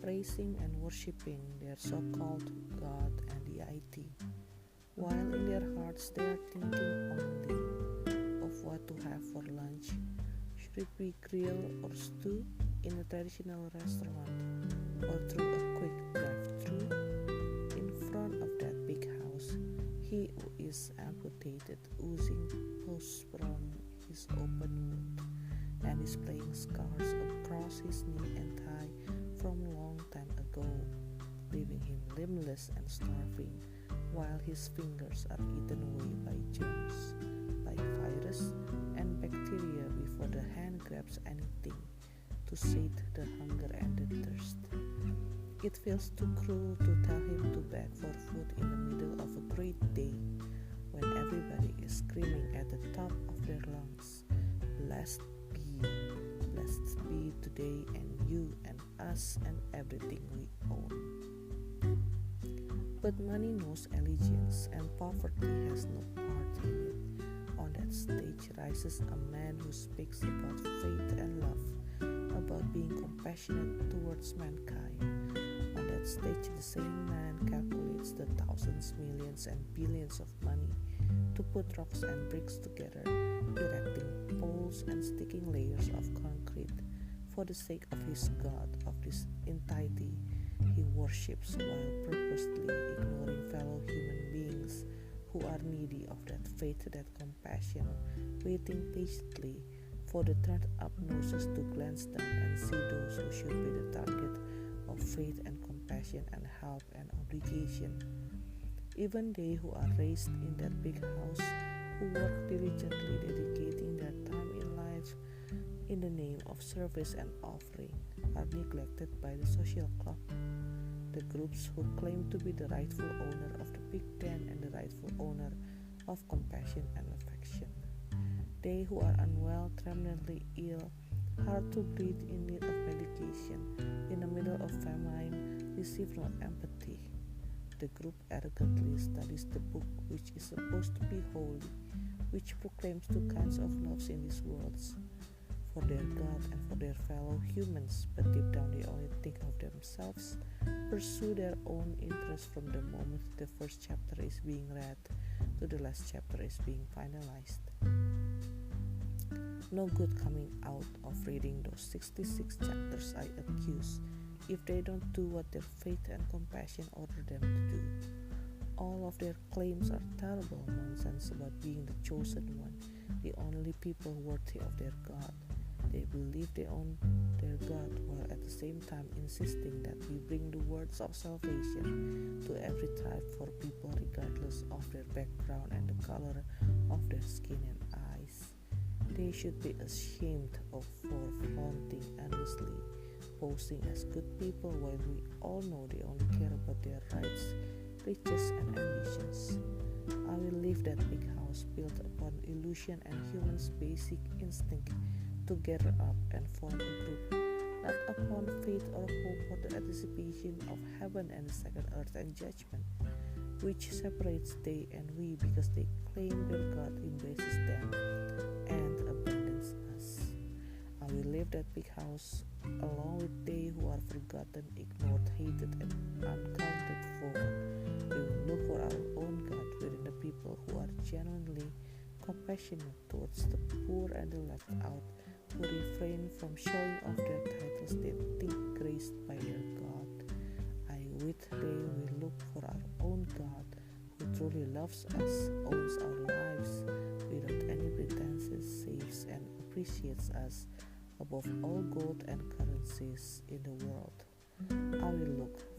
praising and worshipping their so-called God and deity, while in their hearts they are thinking only of what to have for lunch. Should it be grill or stew in a traditional restaurant, or through a quick drive-through? In front of that big house, he who is amputated, oozing pus from his open wound, and is playing scars across his knee and thigh from long time ago, leaving him limbless and starving, while his fingers are eaten away by germs, by virus and bacteria before the hand grabs anything to sate the hunger and the thirst. It feels too cruel to tell him to beg for food in the middle of a great day when everybody is screaming at the top of their lungs, "Blessed be, blessed be today and you and us and everything we own." But money knows allegiance and poverty has no part in it. On that stage rises a man who speaks about faith and love, about being compassionate towards mankind. On that stage, the same man calculates the thousands, millions, and billions of money to put rocks and bricks together, erecting poles and sticking layers of concrete for the sake of his God, of this entity he worships, while purposely ignoring fellow human beings who are needy of that faith, that compassion, waiting patiently for the turned up noses to glance down and see those who should be the target of faith and compassion and help and obligation. Even they who are raised in that big house, who work diligently, dedicating their time in life in the name of service and offering, are neglected by the social club, the groups who claim to be the rightful owner of the big den and the rightful owner of compassion and affection. They who are unwell, terminally ill, hard to breathe, in need of medication, in the middle of famine, receive no empathy. The group arrogantly studies the book which is supposed to be holy, which proclaims two kinds of loves in these worlds, for their God and for their fellow humans, but deep down they only think of themselves, pursue their own interests from the moment the first chapter is being read to the last chapter is being finalized. No good coming out of reading those 66 chapters, I accuse, if they don't do what their faith and compassion order them to do. All of their claims are terrible nonsense about being the chosen one, the only people worthy of their God. They believe they own their God, while at the same time insisting that we bring the words of salvation to every tribe for people regardless of their background and the color of their skin and eyes. They should be ashamed of for flaunting endlessly, posing as good people while we all know they only care about their rights, riches, and ambitions. I will leave that big house built upon illusion and human's basic instinct to gather up and form a group, not upon faith or hope or the anticipation of heaven and the second earth and judgment, which separates they and we because they claim their God embraces them and abandons us. I will leave that big house along with they who are forgotten, ignored, hated, and uncounted for. We will look for our own God within the people who are genuinely compassionate towards the poor and the left out, who refrain from showing off their titles they think graced by their God. I with they will look for our own God, who truly loves us, owns our lives without any pretenses, saves and appreciates us above all gold and currencies in the world. I will look